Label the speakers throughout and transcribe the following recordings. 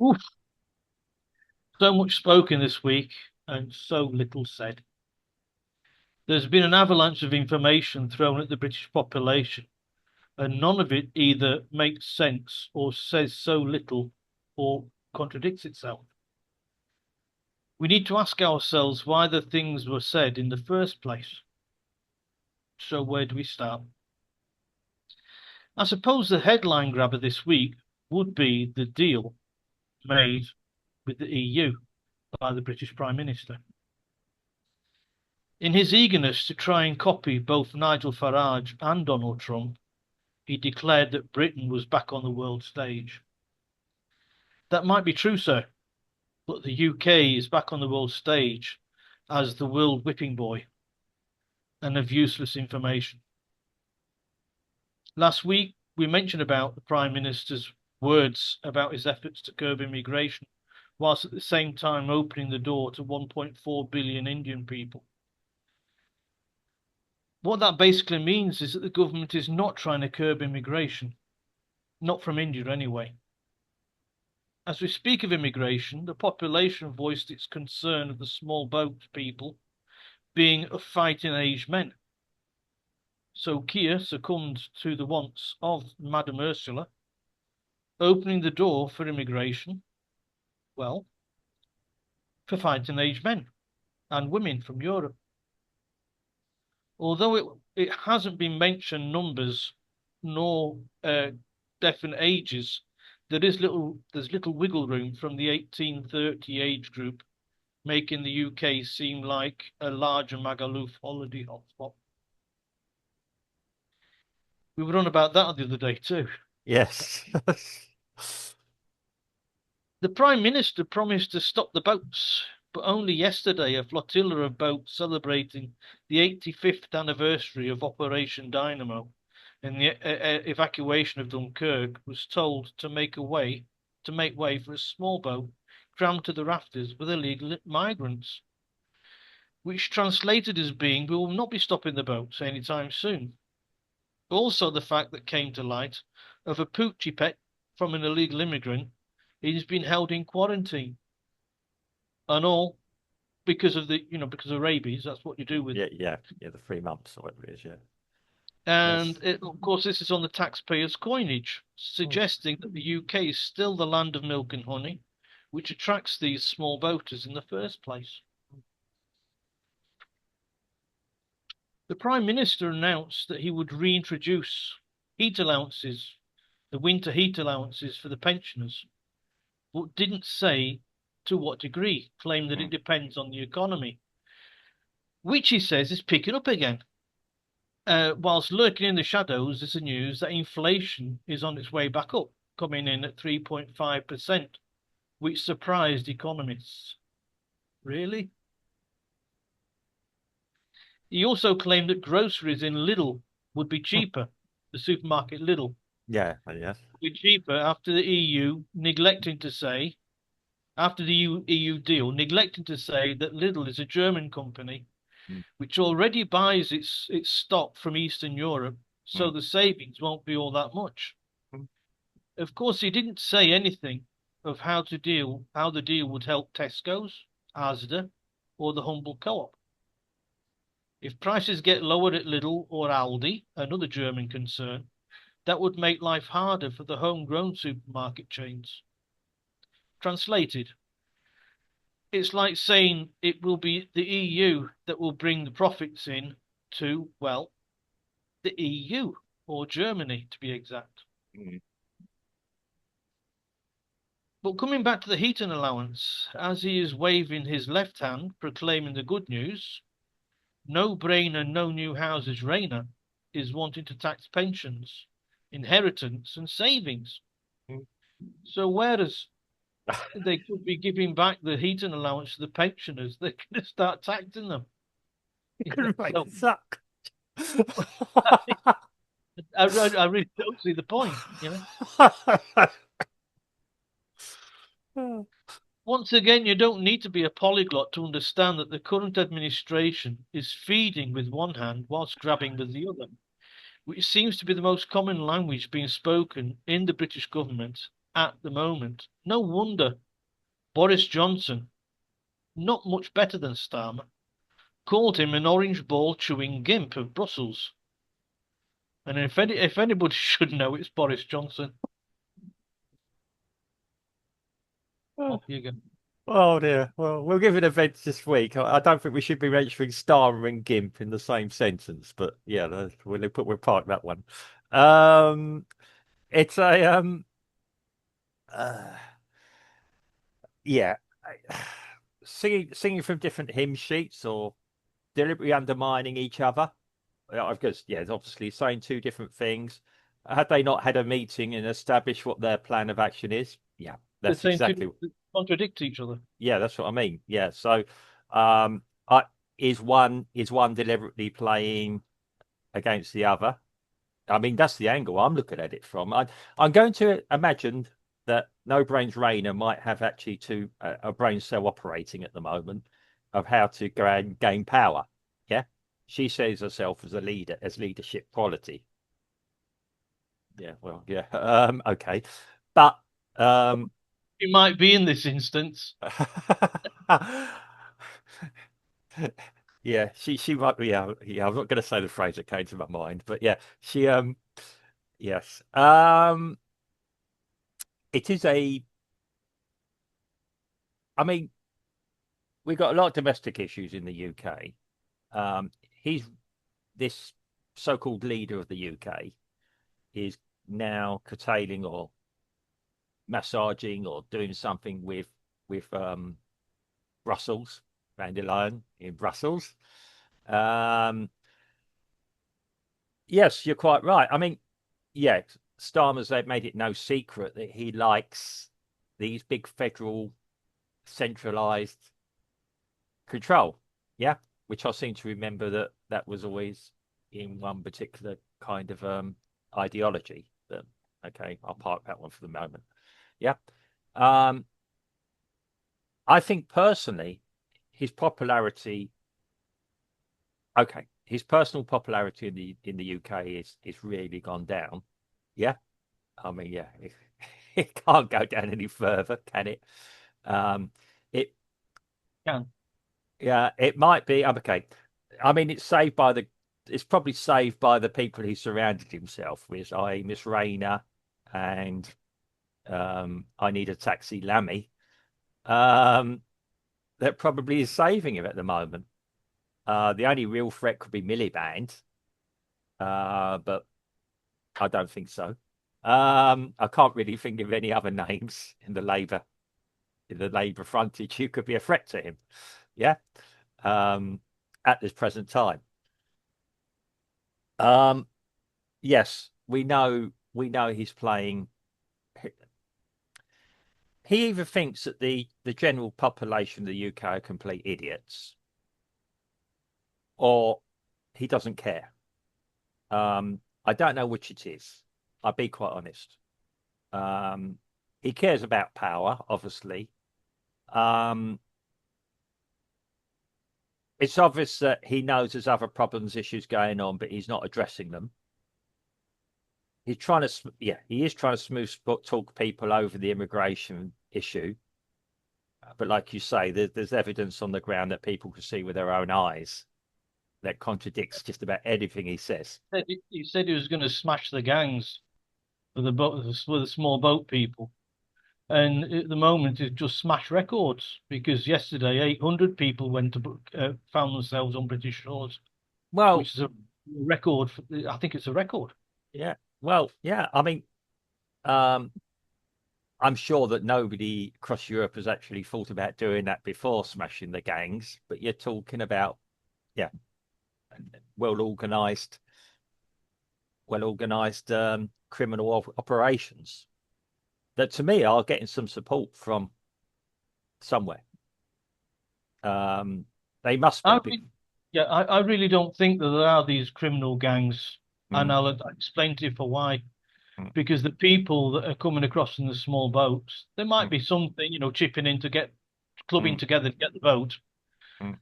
Speaker 1: Oof, so much spoken this week and so little said. There's been an avalanche of information thrown at the British population, and none of it either makes sense or says so little or contradicts itself. We need to ask ourselves why the things were said in the first place. So, where do we start? I suppose the headline grabber this week would be the deal made with the EU by the British Prime Minister. In his eagerness to try and copy both Nigel Farage and Donald Trump, he declared that Britain was back on the world stage. That might be true, sir, but the UK is back on the world stage as the world whipping boy and of useless information. Last week, we mentioned about the Prime Minister's words about his efforts to curb immigration, whilst at the same time opening the door to 1.4 billion Indian people. What that basically means is that the government is not trying to curb immigration, not from India anyway. As we speak of immigration, the population voiced its concern of the small boat people being of fighting age men. So Keir succumbed to the wants of Madame Ursula, opening the door for immigration, well, for fighting age men and women from Europe. Although it hasn't been mentioned numbers nor definite ages, there's little wiggle room from the 1830 age group, making the UK seem like a larger Magaluf holiday hotspot. We were on about that the other day too.
Speaker 2: Yes.
Speaker 1: The Prime Minister promised to stop the boats, but only yesterday a flotilla of boats celebrating the 85th anniversary of Operation Dynamo and the evacuation of Dunkirk was told to make way for a small boat crammed to the rafters with illegal migrants, which translated as being we will not be stopping the boats anytime soon. Also, the fact that came to light of a poochie pet from an illegal immigrant, he's been held in quarantine, and all because of because of rabies. That's what you do with.
Speaker 2: Yeah, the 3 months or whatever it is, yeah.
Speaker 1: And
Speaker 2: Yes.
Speaker 1: of course, this is on the taxpayers' coinage,
Speaker 2: Mm.
Speaker 1: suggesting that the UK is still the land of milk and honey, which attracts these small boaters in the first place. The Prime Minister announced that he would reintroduce heat allowances, the winter heat allowances for the pensioners, but didn't say to what degree, claimed that it
Speaker 2: Mm.
Speaker 1: depends on the economy, which he says is picking up again. Whilst lurking in the shadows is the news that inflation is on its way back up, coming in at 3.5%, which surprised economists. Really? He also claimed that groceries in Lidl would be cheaper, the supermarket Lidl,
Speaker 2: Yeah, yes.
Speaker 1: would be cheaper after the EU neglecting to say, after the EU deal, neglecting to say that Lidl is a German company
Speaker 2: Mm.
Speaker 1: which already buys its stock from Eastern Europe, so
Speaker 2: Mm.
Speaker 1: the savings won't be all that much.
Speaker 2: Mm.
Speaker 1: Of course, he didn't say anything of how the deal would help Tesco's, Asda, or the humble co-op. If prices get lowered at Lidl or Aldi, another German concern, that would make life harder for the homegrown supermarket chains. Translated, it's like saying it will be the EU that will bring the profits in to, well, the EU, or Germany to be exact.
Speaker 2: Mm.
Speaker 1: But coming back to the heating allowance, as he is waving his left hand, proclaiming the good news, no brainer, no new houses Rayner is wanting to tax pensions, inheritance, and savings.
Speaker 2: Mm.
Speaker 1: So whereas they could be giving back the heating allowance to the pensioners, they're going to start taxing them.
Speaker 2: You couldn't make
Speaker 1: So
Speaker 2: this up.
Speaker 1: I really don't see the point. Once again, you don't need to be a polyglot to understand that the current administration is feeding with one hand whilst grabbing with the other, which seems to be the most common language being spoken in the British government at the moment. No wonder Boris Johnson, not much better than Starmer, called him an orange ball chewing gimp of Brussels. And if anybody should know, it's Boris Johnson.
Speaker 2: Oh,
Speaker 1: Off you go.
Speaker 2: oh dear. Well, we'll give it a vent this week. I don't think we should be mentioning Star and Gimp in the same sentence, but yeah, we'll park that one. Um, it's a uh, yeah, singing from different hymn sheets or deliberately undermining each other. Because yeah, it's obviously saying two different things. Had they not had a meeting and established what their plan of action is? Yeah,
Speaker 1: They're
Speaker 2: that's
Speaker 1: saying
Speaker 2: exactly.
Speaker 1: two contradict each other.
Speaker 2: Yeah, that's what I mean. Yeah, so um, I, is one deliberately playing against the other? I mean, that's the angle I'm looking at it from. I'm going to imagine that No Brains Rainer might have actually a brain cell operating at the moment of how to gain power. Yeah, she sees herself as a leader, as leadership quality. Yeah, well, yeah, okay, but um,
Speaker 1: It might be in this instance.
Speaker 2: yeah, she might be. Yeah. I'm not going to say the phrase that came to my mind, but yeah, yes. It is a. I mean, we've got a lot of domestic issues in the UK. He's this so-called leader of the UK is now curtailing or massaging or doing something with Brussels, van der Leyen in Brussels. Um, yes, you're quite right. I mean, yeah, Starmer's they've made it no secret that he likes these big federal centralized control. Yeah, which I seem to remember that was always in one particular kind of ideology. But okay, I'll park that one for the moment. Yeah. Um, I think personally, his popularity, okay, his personal popularity in the UK is really gone down. Yeah. I mean, yeah, it can't go down any further, can it? Um, it,
Speaker 1: Can.
Speaker 2: yeah, it might be. Okay. I mean, it's probably saved by the people he surrounded himself with, i.e., Miss Rayner and I Need a Taxi Lammy. Um, that probably is saving him at the moment. The only real threat could be Miliband, but I don't think so. I can't really think of any other names in the Labour frontage who could be a threat to him. Yeah, um, at this present time. Um, yes, we know he's playing. He either thinks that the general population of the UK are complete idiots, or he doesn't care. I don't know which it is. I'll be quite honest. Um, he cares about power, obviously. Um, it's obvious that he knows there's other problems, issues going on, but he's not addressing them. He's trying to, yeah, he is trying to smooth talk people over the immigration issue. But like you say, there's evidence on the ground that people can see with their own eyes that contradicts just about anything he says.
Speaker 1: He said he was going to smash the gangs for the boat for the small boat people, and at the moment it's just smash records because yesterday 800 people went to found themselves on British shores,
Speaker 2: Well,
Speaker 1: which is a record. I think it's a record.
Speaker 2: yeah, well, yeah. I mean, um, I'm sure that nobody across Europe has actually thought about doing that before smashing the gangs, but you're talking about, yeah, well organized, well organized criminal operations that to me are getting some support from somewhere. Um, they must
Speaker 1: I
Speaker 2: be.
Speaker 1: yeah, I really don't think that there are these criminal gangs, and
Speaker 2: Mm,
Speaker 1: I'll explain to you for why.
Speaker 2: mm,
Speaker 1: Because the people that are coming across in the small boats, there might
Speaker 2: mm,
Speaker 1: be something, chipping in to get clubbing
Speaker 2: mm,
Speaker 1: together to get the boat.
Speaker 2: mm,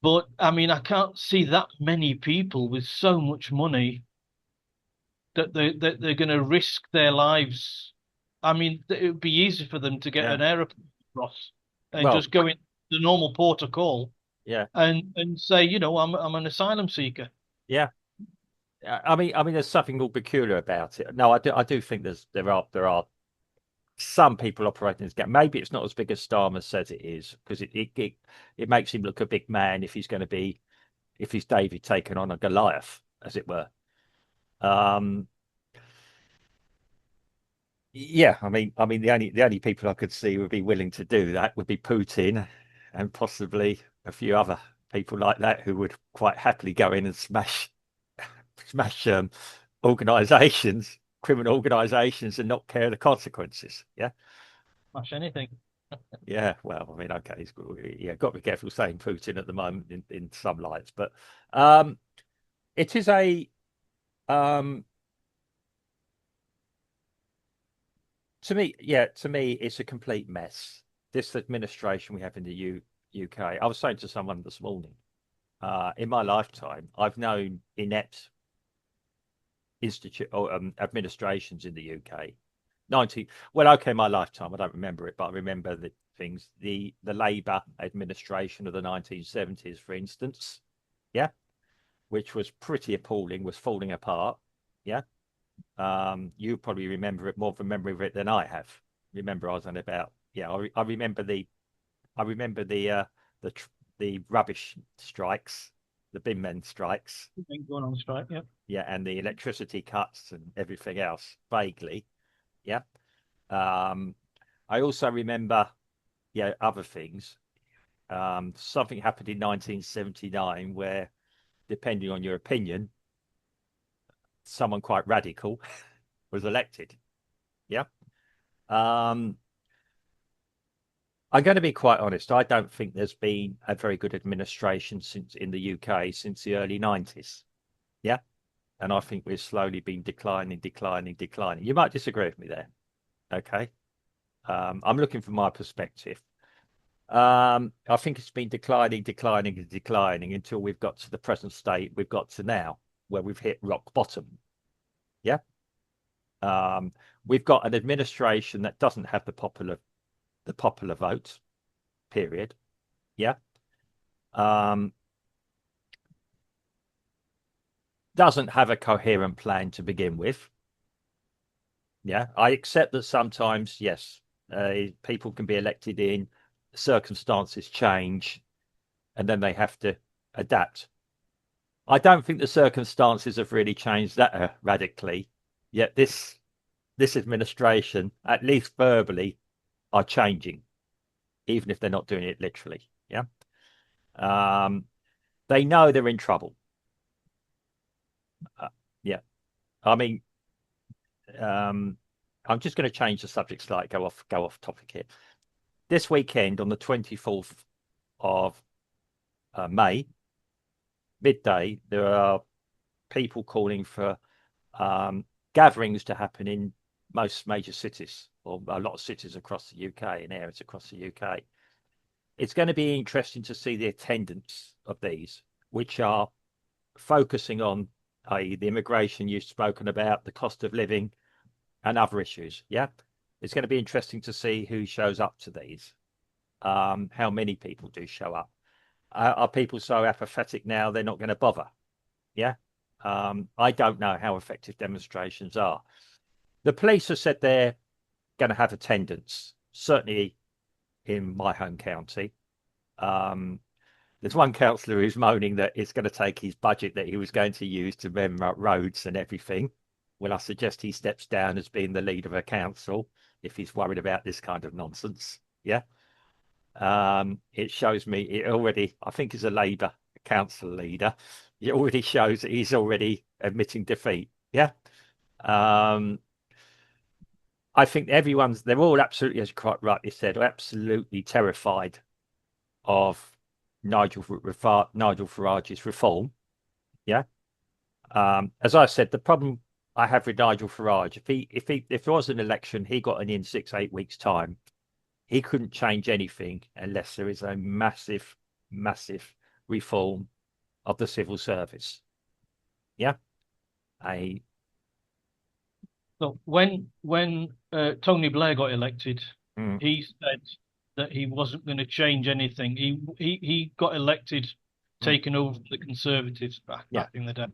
Speaker 1: But I mean, I can't see that many people with so much money that they're going to risk their lives I mean, it would be easy for them to get
Speaker 2: Yeah.
Speaker 1: an aeroplane across and
Speaker 2: Well,
Speaker 1: just go in the normal port of call
Speaker 2: yeah,
Speaker 1: and say, I'm an asylum seeker.
Speaker 2: yeah. I mean, there's something more peculiar about it. No, I do think there are some people operating as scam. Maybe it's not as big as Starmer says it is, because it makes him look a big man if he's David taken on a Goliath, as it were. Um, yeah, I mean, the only people I could see would be willing to do that would be Putin, and possibly a few other people like that who would quite happily go in and smash organizations, criminal organizations, and not care the consequences. Yeah.
Speaker 1: Smash anything.
Speaker 2: Yeah, well, I mean, okay, yeah, got to be careful saying Putin at the moment in some lights, but um, it is um, to me, it's a complete mess. This administration we have in the UK. I was saying to someone this morning, in my lifetime, I've known inept institute or administrations in the UK. 90, well, okay, my lifetime, I don't remember it, but I remember the things. The Labour administration of the 1970s, for instance, yeah, which was pretty appalling, was falling apart. Yeah. You probably remember it more from memory of it than I have. Remember, I was on about, yeah, I remember the the rubbish strikes, the bin men strikes,
Speaker 1: Ain't going on strike. Yeah.
Speaker 2: yeah, and the electricity cuts and everything else vaguely. Yeah. Um, I also remember, yeah, other things. Something happened in 1979 where, depending on your opinion, someone quite radical was elected. Yeah. Um, I'm going to be quite honest. I don't think there's been a very good administration since in the UK since the early 90s. Yeah. And I think we've slowly been declining, declining, declining. You might disagree with me there. Okay. I'm looking from my perspective. I think it's been declining, declining, and declining until we've got to the present state we've got to now, where we've hit rock bottom. Yeah. Um, we've got an administration that doesn't have the popular vote, period. Yeah. Um, doesn't have a coherent plan to begin with. Yeah. I accept that sometimes, yes, people can be elected in, circumstances change, and then they have to adapt. I don't think the circumstances have really changed that radically. Yet this administration, at least verbally, are changing, even if they're not doing it literally. Yeah. Um, they know they're in trouble. Uh, yeah. I mean, um, I'm just going to change the subject slightly, go off topic here. This weekend, on the 24th of May, midday, there are people calling for gatherings to happen in most major cities, or a lot of cities across the UK and areas across the UK. It's going to be interesting to see the attendance of these, which are focusing on, i.e., the immigration you've spoken about, the cost of living, and other issues. Yeah. It's going to be interesting to see who shows up to these, how many people do show up. Are people so apathetic now they're not going to bother? Yeah. I don't know how effective demonstrations are. The police have said they're going to have attendance, certainly in my home county. Um, there's one councillor who's moaning that it's going to take his budget that he was going to use to mend roads and everything. Well, I suggest he steps down as being the leader of a council if he's worried about this kind of nonsense. Yeah. It shows me it already, I think he's a Labour council leader. It already shows that he's already admitting defeat. Yeah. Um, I think they're all absolutely, as you quite rightly said, absolutely terrified of Nigel Farage's reform. Yeah. As I said, the problem I have with Nigel Farage, if there was an election, he got in 6-8 weeks time, he couldn't change anything unless there is a massive, massive reform of the civil service. Yeah. A
Speaker 1: So when Tony Blair got elected,
Speaker 2: Mm,
Speaker 1: he said that he wasn't going to change anything. He got elected,
Speaker 2: mm.
Speaker 1: taking over the Conservatives
Speaker 2: Yeah,
Speaker 1: back in the day,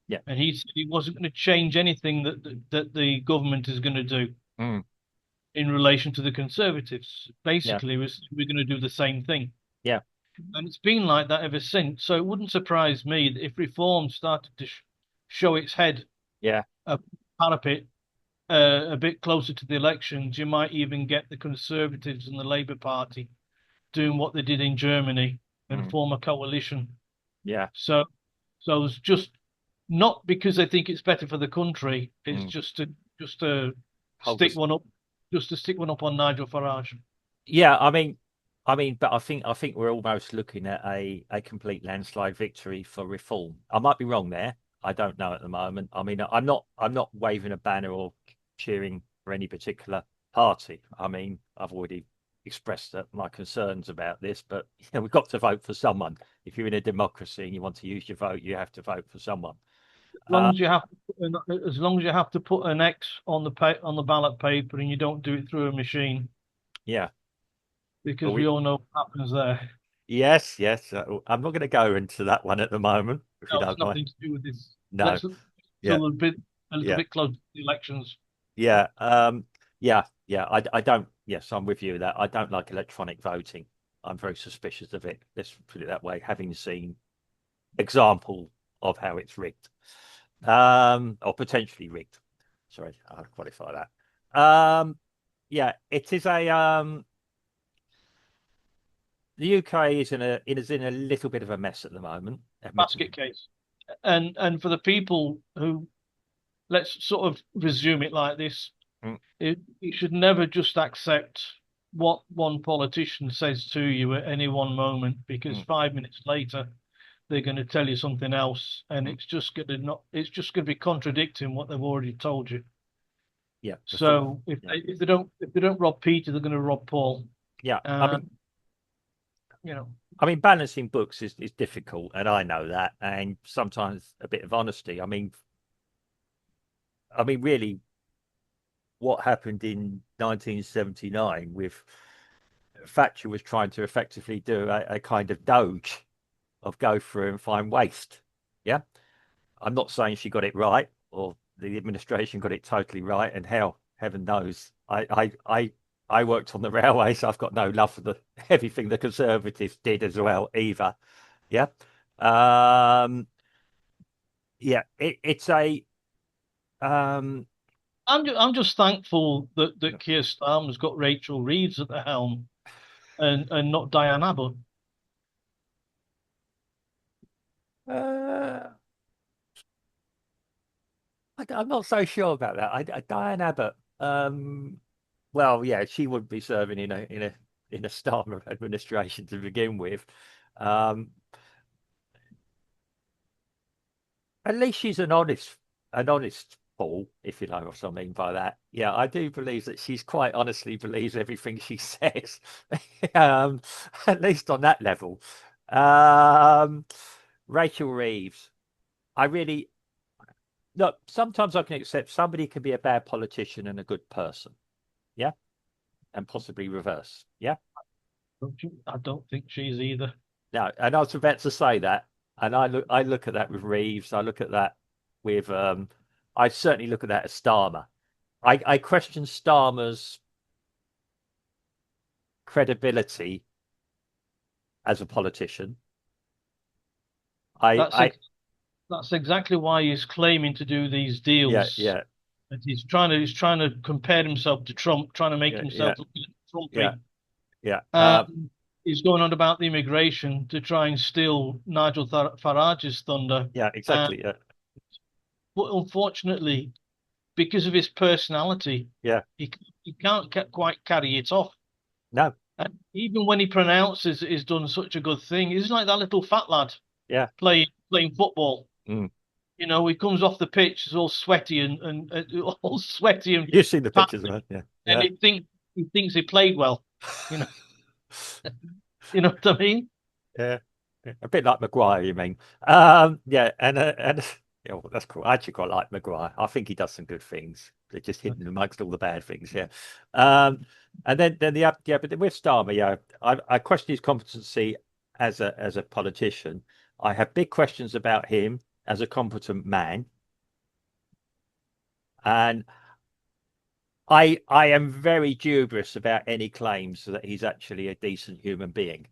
Speaker 2: yeah.
Speaker 1: and he said he wasn't going to change anything that the government is going to do
Speaker 2: Mm,
Speaker 1: in relation to the Conservatives.
Speaker 2: yeah,
Speaker 1: Basically, was we're going to do the same thing,
Speaker 2: yeah,
Speaker 1: and it's been like that ever since. So it wouldn't surprise me that if reform started to show its head
Speaker 2: yeah.
Speaker 1: a parapet a bit closer to the elections, you might even get the Conservatives and the Labour Party doing what they did in Germany and
Speaker 2: Mm,
Speaker 1: form a coalition.
Speaker 2: yeah.
Speaker 1: So, so it's just not because they think it's better for the country. It's
Speaker 2: Mm.
Speaker 1: just to
Speaker 2: Hold
Speaker 1: stick
Speaker 2: us.
Speaker 1: one up, just to stick one up on Nigel Farage.
Speaker 2: Yeah, but I think we're almost looking at a complete landslide victory for reform. I might be wrong there. I don't know at the moment. I mean, I'm not waving a banner or cheering for any particular party. I mean, I've already expressed my concerns about this, but we've got to vote for someone. If you're in a democracy and you want to use your vote, you have to vote for someone.
Speaker 1: As long
Speaker 2: Uh,
Speaker 1: as you have to as long as you have to put an X on on the ballot paper and you don't do it through a machine,
Speaker 2: yeah, but
Speaker 1: because we
Speaker 2: we
Speaker 1: all know what happens there.
Speaker 2: yes, yes. I'm not going to go into that one at the moment, if you
Speaker 1: No, it's
Speaker 2: don't mind.
Speaker 1: nothing to do with this.
Speaker 2: No,
Speaker 1: Let's look
Speaker 2: yeah.
Speaker 1: a little
Speaker 2: Yeah,
Speaker 1: bit close to the elections.
Speaker 2: yeah, yeah, yeah. I don't. Yes, I'm with you with that. I don't like electronic voting. I'm very suspicious of it. Let's put it that way. Having seen example of how it's rigged, or potentially rigged. Sorry, I'll qualify that. Yeah, it is a the UK is in a little bit of a mess at the moment,
Speaker 1: Basket
Speaker 2: admittedly.
Speaker 1: case. And for the people who, let's sort of resume it like this,
Speaker 2: Mm,
Speaker 1: it should never just accept what one politician says to you at any one moment, because
Speaker 2: mm,
Speaker 1: 5 minutes later they're going to tell you something else, and
Speaker 2: mm.
Speaker 1: it's just going to be contradicting what they've already told you.
Speaker 2: Yeah, before.
Speaker 1: So
Speaker 2: Yeah,
Speaker 1: if they don't rob Peter, they're going to rob Paul.
Speaker 2: yeah.
Speaker 1: Uh, you know,
Speaker 2: Balancing books is difficult, and I know that, and sometimes a bit of honesty. Really, what happened in 1979 with Thatcher was trying to effectively do a kind of doge of go through and find waste. Yeah, I'm not saying she got it right or the administration got it totally right, and hell, heaven knows, I worked on the railways. I've got no love for everything the Conservatives did as well either. Yeah. Um, yeah, it's a um,
Speaker 1: I'm just thankful that Keir Starmer's got Rachel Reeves at the helm and not Diane Abbott.
Speaker 2: uh, I'm not so sure about that. Diane Abbott, well, yeah, she would be serving in a Starmer administration to begin with. Um, at least she's an honest Paul, if you know what I mean by that. Yeah, I do believe that she's quite honestly believes everything she says, um, at least on that level. Um, Rachel Reeves, I really look. Sometimes I can accept somebody can be a bad politician and a good person, yeah, and possibly reverse, yeah.
Speaker 1: Don't you? I don't think she's either.
Speaker 2: No, and I was about to say that, and I look at that with Reeves. I look at that with I certainly look at that as Starmer. I question Starmer's credibility as a politician. I
Speaker 1: That's
Speaker 2: I
Speaker 1: ex that's exactly why he's claiming to do these
Speaker 2: yeah,
Speaker 1: deals.
Speaker 2: yeah,
Speaker 1: And he's trying to compare himself to Trump, trying to make
Speaker 2: yeah, yeah,
Speaker 1: himself look like
Speaker 2: yeah,
Speaker 1: Trumpy.
Speaker 2: yeah.
Speaker 1: He's going on about the immigration to try and steal Nigel Farage's thunder.
Speaker 2: Yeah,
Speaker 1: Uh,
Speaker 2: exactly. Yeah,
Speaker 1: but unfortunately, because of his personality,
Speaker 2: yeah.
Speaker 1: he can't quite carry it off.
Speaker 2: No,
Speaker 1: And even when he pronounces he's done such a good thing, he's like that little fat lad
Speaker 2: yeah.
Speaker 1: playing football.
Speaker 2: Mm.
Speaker 1: You know, he comes off the pitch, he's all sweaty and all sweaty and
Speaker 2: You've seen the
Speaker 1: fat,
Speaker 2: pictures, right? Yeah,
Speaker 1: and
Speaker 2: yeah,
Speaker 1: he thinks he played well. You know, you know what I mean?
Speaker 2: yeah. Yeah. A bit like Maguire, you mean? Yeah, and yeah, well, that's cool. I actually quite like Maguire. I think he does some good things. They're just hidden amongst all the bad things. Yeah. Um, and then but with Starmer, yeah, I question his competency as a politician. I have big questions about him as a competent man, and I am very dubious about any claims that he's actually a decent human being.